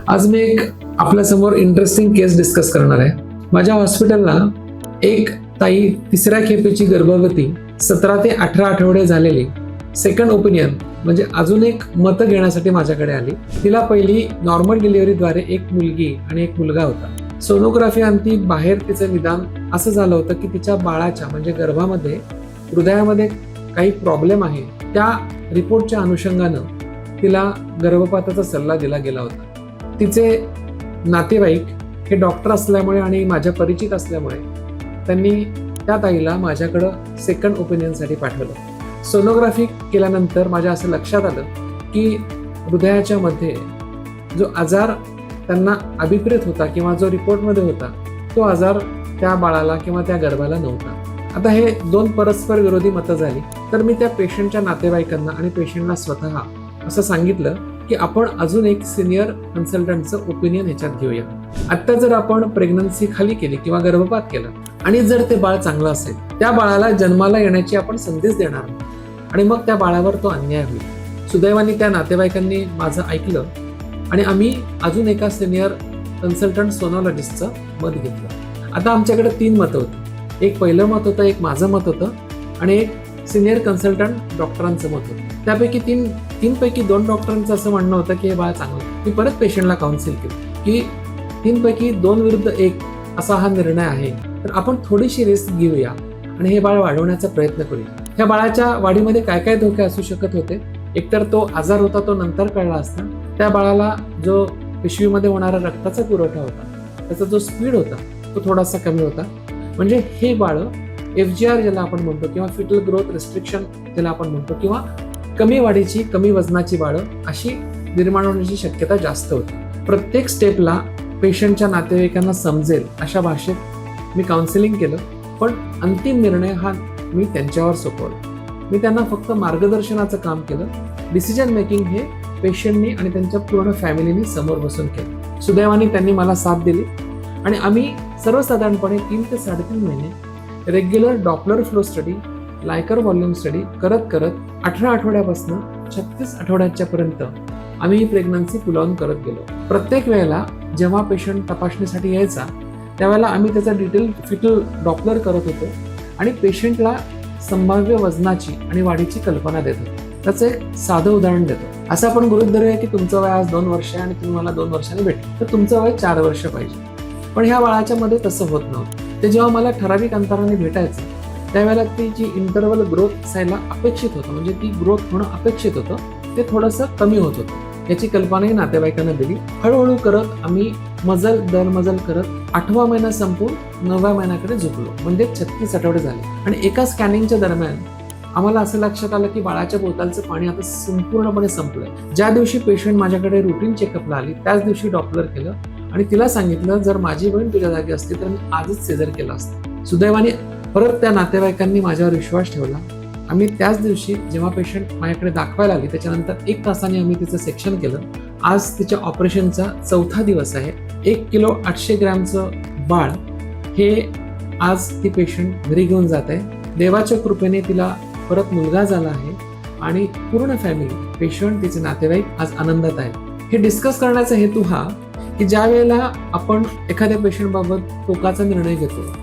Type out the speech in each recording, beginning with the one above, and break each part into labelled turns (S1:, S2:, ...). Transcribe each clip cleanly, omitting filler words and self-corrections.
S1: आज मी एक आपल्यासमोर इंटरेस्टिंग केस डिस्कस करणार आहे. माझ्या हॉस्पिटलला एक ताई तिसऱ्या खेपेची गर्भवती 17 ते 18 आठवडे झालेली सेकंड ओपिनियन म्हणजे अजून एक मत घेण्यासाठी माझ्याकडे आली. तिला पहिली नॉर्मल डिलिव्हरीद्वारे एक मुलगी आणि एक मुलगा होता. सोनोग्राफी अंती बाहेर तिचं निदान असं झालं होतं की तिच्या बाळाच्या म्हणजे गर्भामध्ये हृदयामध्ये काही प्रॉब्लेम आहे. त्या रिपोर्टच्या अनुषंगानं तिला गर्भपाताचा सल्ला दिला गेला होता. तिचे नातेवाईक हे डॉक्टर असल्यामुळे आणि माझ्या परिचित असल्यामुळे त्यांनी त्या ताईला माझ्याकडं सेकंड ओपिनियनसाठी पाठवलं. सोनोग्राफी केल्यानंतर माझ्या असं लक्षात आलं की हृदयाच्या मध्ये जो आजार त्यांना अभिप्रेत होता किंवा जो रिपोर्टमध्ये होता तो आजार त्या बाळाला किंवा त्या गर्भाला नव्हता. आता हे दोन परस्पर विरोधी मतं झाली. तर मी त्या पेशंटच्या नातेवाईकांना आणि पेशंटला स्वतः असं सांगितलं की आपण अजून एक सिनियर कन्सल्टंटचं ओपिनियन ह्याच्यात घेऊया. आत्ता जर आपण प्रेग्नन्सी खाली केली किंवा गर्भपात केला आणि जर ते बाळ चांगलं असेल त्या बाळाला जन्माला येण्याची आपण संधीच देणार नाही आणि मग त्या बाळावर तो अन्याय होईल. सुदैवाने त्या नातेवाईकांनी माझं ऐकलं आणि आम्ही अजून एका सिनियर कन्सल्टंट सोनोलॉजिस्टचं मत घेतलं. आता आमच्याकडे 3 मतं होती. एक पहिलं मत होतं, एक माझं मत होतं आणि एक सिनियर कन्सल्टंट डॉक्टरांचं मत होतं. त्यापैकी तीन पैकी 2 डॉक्टरांचं असं म्हणणं होतं की हे बाळ चांगलं. मी परत पेशंटला काउन्सिल केलं की 3 पैकी 2 विरुद्ध 1 असा हा निर्णय आहे, तर आपण थोडीशी रिस्क घेऊया आणि हे बाळ वाढवण्याचा प्रयत्न करूया. ह्या बाळाच्या वाढीमध्ये काय काय धोके असू शकत होते. एकतर तो आजार होता तो नंतर कळला असता. त्या बाळाला जो पिशवीमध्ये होणारा रक्ताचा पुरवठा होता त्याचा जो स्पीड होता तो थोडासा कमी होता. म्हणजे हे बाळ FGR ज्याला आपण म्हणतो किंवा फिटल ग्रोथ रिस्ट्रिक्शन ज्याला आपण म्हणतो किंवा कमी वाढीची कमी वजनाची बाळं अशी निर्माण होण्याची शक्यता जास्त होती. प्रत्येक स्टेपला पेशंटच्या नातेवाईकांना समजेल अशा भाषेत मी काउन्सिलिंग केलं, पण अंतिम निर्णय हा मी त्यांच्यावर सोपवला. मी त्यांना फक्त मार्गदर्शनाचं काम केलं. डिसिजन मेकिंग हे पेशंटनी आणि त्यांच्या पूर्ण फॅमिलीनी समोर बसून केलं. सुदैवाने त्यांनी मला साथ दिली आणि आम्ही सर्वसाधारणपणे 3 ते 3.5 महिने regular doppler flow study, liquor volume study करत 18 आठवड्यापासून 36 आठवड्याच्या पर्यंत आम्ही ही प्रेग्नन्सी पुल ऑन करत गेलो. प्रत्येक वेळेला जेव्हा पेशंट तपासणीसाठी यायचा त्यावेळेला आम्ही त्याचा डिटेल फिटल डॉपलर करत होतो आणि पेशंटला संभाव्य वजनाची आणि वाढीची कल्पना देत होतो. त्याचं एक साधं उदाहरण देतो. असं आपण गृहीत धरूया की तुमचं वय आज 2 वर्ष आहे आणि तुम्ही मला 2 वर्षांनी भेटले, तर तुमचं वय 4 वर्ष पाहिजे. पण ह्या बाळाच्या मध्ये तसं होत नव्हतं. ते जेव्हा मला ठराविक अंतराने भेटायचं त्यावेळेला ती जी इंटरवल ग्रोथ असायला अपेक्षित होतं म्हणजे ती ग्रोथ होणं अपेक्षित होतं ते थोडंसं कमी होत होतं. याची कल्पनाही नातेवाईकांना दिली. हळूहळू करत आम्ही मजल दर मजल करत 8वा महिना संपून 9व्या महिन्याकडे झुकलो. म्हणजे 36 आठवडे झाले आणि एका स्कॅनिंगच्या दरम्यान आम्हाला असं लक्षात आलं की बाळाच्या बोटालचं पाणी आता संपूर्णपणे संपलंय. ज्या दिवशी पेशंट माझ्याकडे रुटीन चेकअपला आली त्याच दिवशी डॉपलर केलं आणि तिला सांगितलं जर माझी बहीण तुझ्या जागी असती तर मी आजच सेजर केलं असतं. सुदैवाने परत त्या नातेवाईकांनी माझ्यावर विश्वास ठेवला. आम्ही त्याच दिवशी जेव्हा पेशंट माझ्याकडे दाखवायला आली त्याच्यानंतर 1 तासाने आम्ही तिचं सेक्शन केलं. आज तिच्या ऑपरेशनचा 4था दिवस आहे. 1 किलो 800 ग्रॅमचं बाळ हे आज ती पेशंट घरी घेऊन जात आहे. देवाच्या कृपेने तिला परत मुलगा झाला आहे आणि पूर्ण फॅमिली पेशंट तिचे नातेवाईक आज आनंदात आहेत. हे डिस्कस करण्याचा हेतू हा की ज्या वेळेला आपण एखाद्या पेशंटबाबत टोकाचा निर्णय घेतो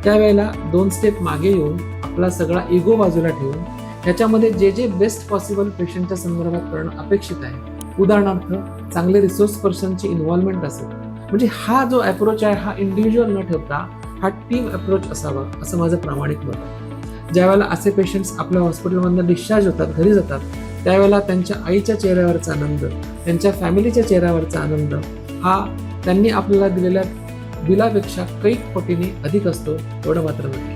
S1: त्यावेळेला 2 स्टेप मागे येऊन आपला सगळा इगो बाजूला ठेवून ह्याच्यामध्ये जे बेस्ट पॉसिबल पेशंटच्या संदर्भात करणं अपेक्षित आहे. उदाहरणार्थ चांगले रिसोर्स पर्सनची इन्व्हॉल्वमेंट असेल. म्हणजे हा जो अप्रोच आहे हा इंडिव्हिज्युअल न ठेवता हा टीम अप्रोच असावा असं माझं प्रामाणिक मत आहे. ज्यावेळेला असे पेशंट्स आपल्या हॉस्पिटलमधून डिस्चार्ज होतात, घरी जातात, त्यावेळेला त्यांच्या आईच्या चेहऱ्यावरचा आनंद, त्यांच्या फॅमिलीच्या चेहऱ्यावरचा आनंद हा त्यांनी आपल्याला दिलेल्या बिलापेक्षा कैक पटीने अधिक असतो एवढं मात्र नक्की.